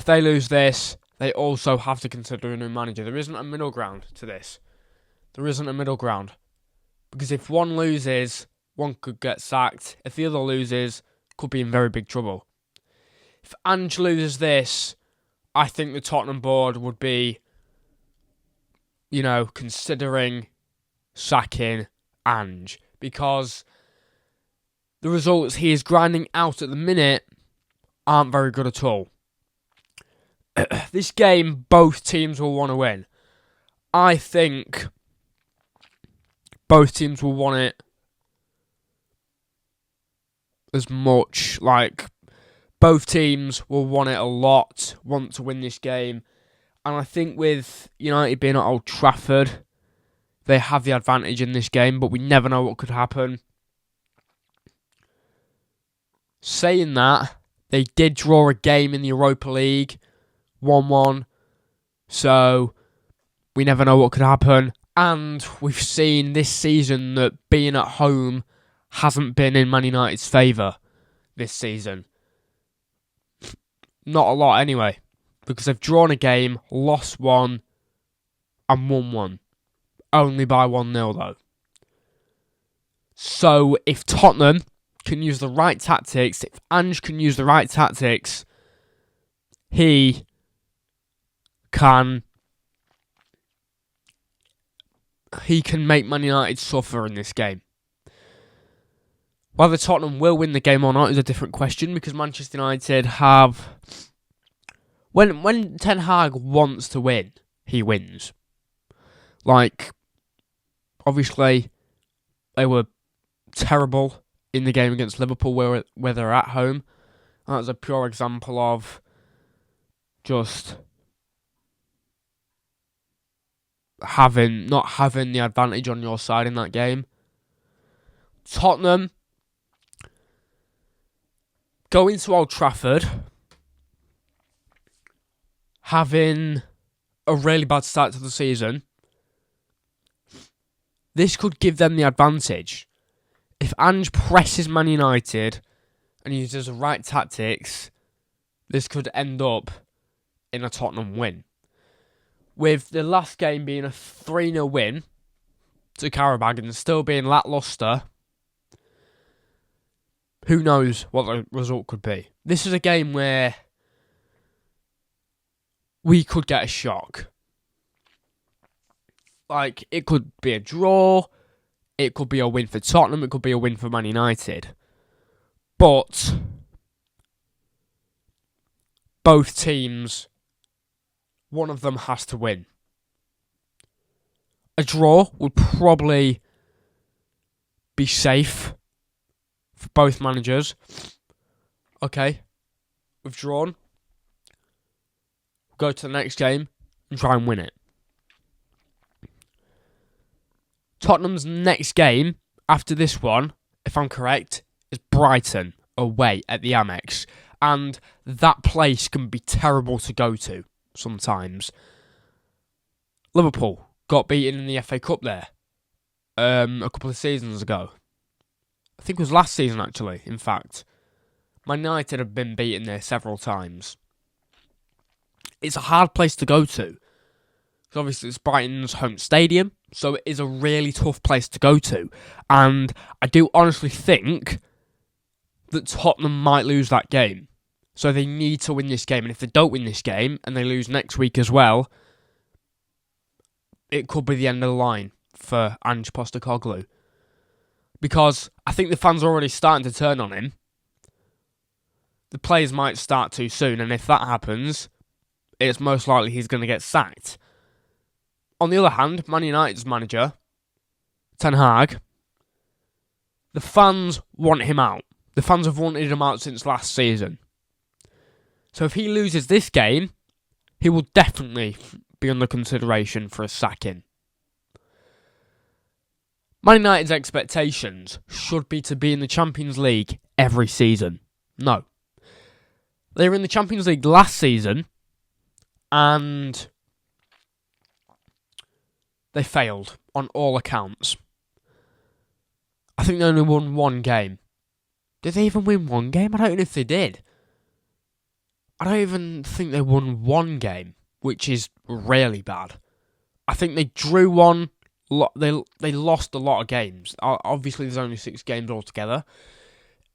they lose this, they also have to consider a new manager. There isn't a middle ground to this. There isn't a middle ground. Because if one loses, one could get sacked. If the other loses, could be in very big trouble. If Ange loses this, I think the Tottenham board would be, considering sacking Ange. Because the results he is grinding out at the minute aren't very good at all. This game, both teams will want to win. I think both teams will want it as much. Both teams will want it a lot, want to win this game. And I think with United being at Old Trafford, they have the advantage in this game, but we never know what could happen. Saying that, they did draw a game in the Europa League, 1-1. So, we never know what could happen. And we've seen this season that being at home hasn't been in Man United's favour this season. Not a lot anyway. Because they've drawn a game, lost one, and won one. Only by 1-0 though. So, if Tottenham can use the right tactics, if Ange can use the right tactics, he can make Man United suffer in this game. Whether Tottenham will win the game or not is a different question, because Manchester United have... When Ten Hag wants to win, he wins. Obviously, they were terrible in the game against Liverpool where they're at home. And that's a pure example of just not having the advantage on your side in that game. Tottenham going to Old Trafford, having a really bad start to the season. This could give them the advantage. If Ange presses Man United and uses the right tactics, this could end up in a Tottenham win. With the last game being a 3-0 win to Karabag and still being lacklustre, who knows what the result could be. This is a game where we could get a shock. It could be a draw, it could be a win for Tottenham, it could be a win for Man United. But both teams, one of them has to win. A draw would probably be safe for both managers. Okay, we've drawn. We'll go to the next game and try and win it. Tottenham's next game after this one, if I'm correct, is Brighton away at the Amex. And that place can be terrible to go to sometimes. Liverpool got beaten in the FA Cup there a couple of seasons ago. I think it was last season actually, in fact. Man United have been beaten there several times. It's a hard place to go to. Because obviously it's Brighton's home stadium, so it is a really tough place to go to. And I do honestly think that Tottenham might lose that game. So they need to win this game. And if they don't win this game, and they lose next week as well, it could be the end of the line for Ange Postecoglou. Because I think the fans are already starting to turn on him. The players might start too soon, and if that happens, it's most likely he's going to get sacked. On the other hand, Man United's manager, Ten Hag, the fans want him out. The fans have wanted him out since last season. So if he loses this game, he will definitely be under consideration for a sacking. Man United's expectations should be to be in the Champions League every season. No. They were in the Champions League last season, and they failed on all accounts. I think they only won one game. Did they even win one game? I don't know if they did. I don't even think they won one game, which is really bad. I think they drew one. They lost a lot of games. Obviously, there's only 6 games altogether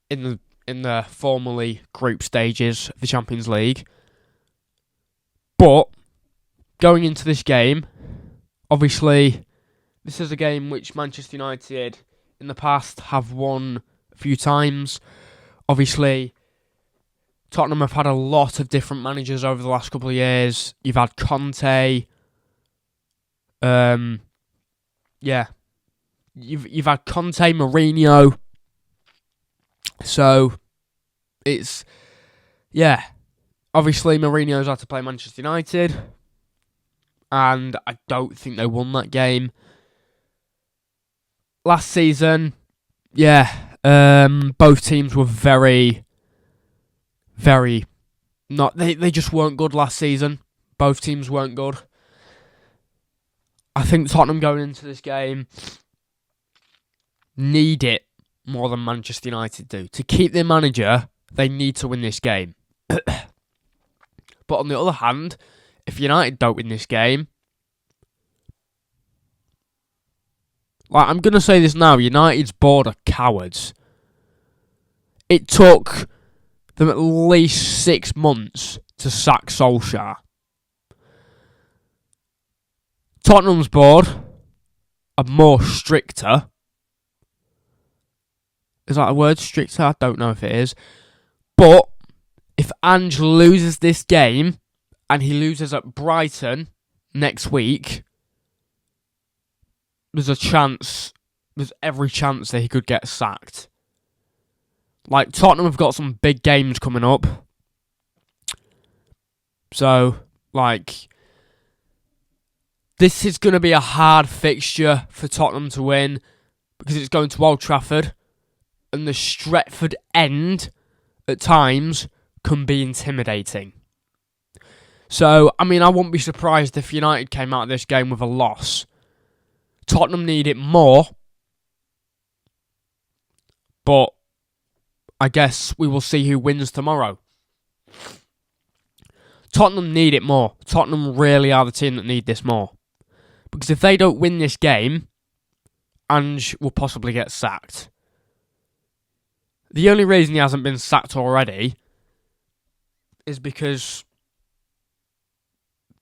in the formerly group stages of the Champions League. But going into this game, obviously, this is a game which Manchester United in the past have won a few times. Obviously, Tottenham have had a lot of different managers over the last couple of years. You've had Conte. You've had Conte, Mourinho. So it's obviously Mourinho's had to play Manchester United, and I don't think they won that game. Last season, both teams were very not. They just weren't good last season. Both teams weren't good. I think Tottenham going into this game need it more than Manchester United do. To keep their manager, they need to win this game. But on the other hand, if United don't win this game, I'm going to say this now, United's board are cowards. It took them at least 6 months to sack Solskjaer. Tottenham's board are more stricter. Is that a word, stricter? I don't know if it is. But if Ange loses this game and he loses at Brighton next week, there's every chance that he could get sacked. Tottenham have got some big games coming up. So, this is going to be a hard fixture for Tottenham to win because it's going to Old Trafford, and the Stretford end at times can be intimidating. So, I wouldn't be surprised if United came out of this game with a loss. Tottenham need it more, but I guess we will see who wins tomorrow. Tottenham need it more. Tottenham really are the team that need this more. Because if they don't win this game, Ange will possibly get sacked. The only reason he hasn't been sacked already is because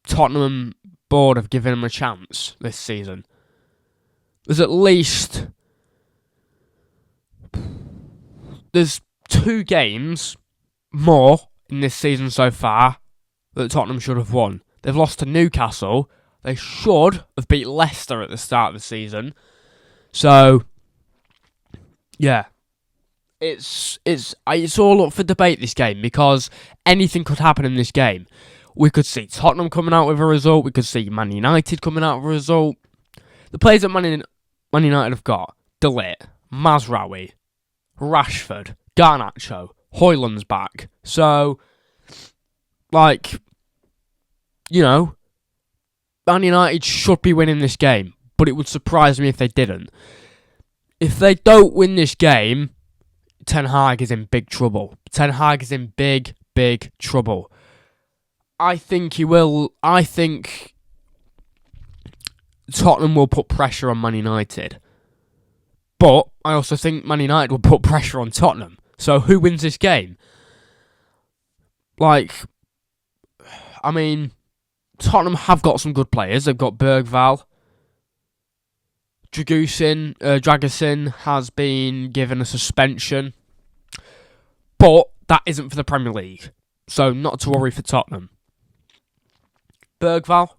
Tottenham board have given him a chance this season. There's 2 games more in this season so far that Tottenham should have won. They've lost to Newcastle. They should have beat Leicester at the start of the season. So, it's all up for debate, this game, because anything could happen in this game. We could see Tottenham coming out with a result. We could see Man United coming out with a result. The players that Man United have got: De Ligt, Mazraoui, Rashford, Garnacho, Højlund's back. So, Man United should be winning this game, but it would surprise me if they didn't. If they don't win this game, Ten Hag is in big trouble. Ten Hag is in big, big trouble. I think he will. I think Tottenham will put pressure on Man United. But I also think Man United will put pressure on Tottenham. So who wins this game? Tottenham have got some good players. They've got Bergvall. Dragusin has been given a suspension. But that isn't for the Premier League. So not to worry for Tottenham. Bergvall.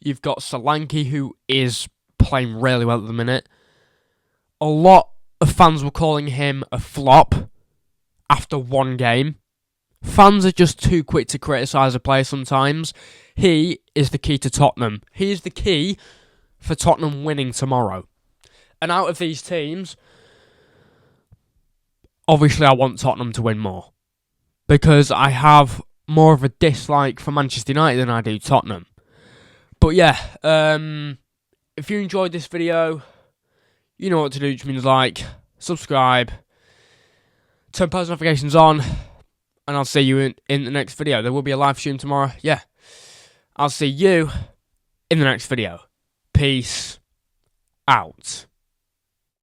You've got Solanke, who is playing really well at the minute. A lot of fans were calling him a flop after one game. Fans are just too quick to criticise a player sometimes. He is the key to Tottenham. He is the key for Tottenham winning tomorrow. And out of these teams, obviously I want Tottenham to win more. Because I have more of a dislike for Manchester United than I do Tottenham. But if you enjoyed this video, you know what to do, which means subscribe, turn post notifications on, and I'll see you in the next video. There will be a live stream tomorrow. Yeah. I'll see you in the next video. Peace out.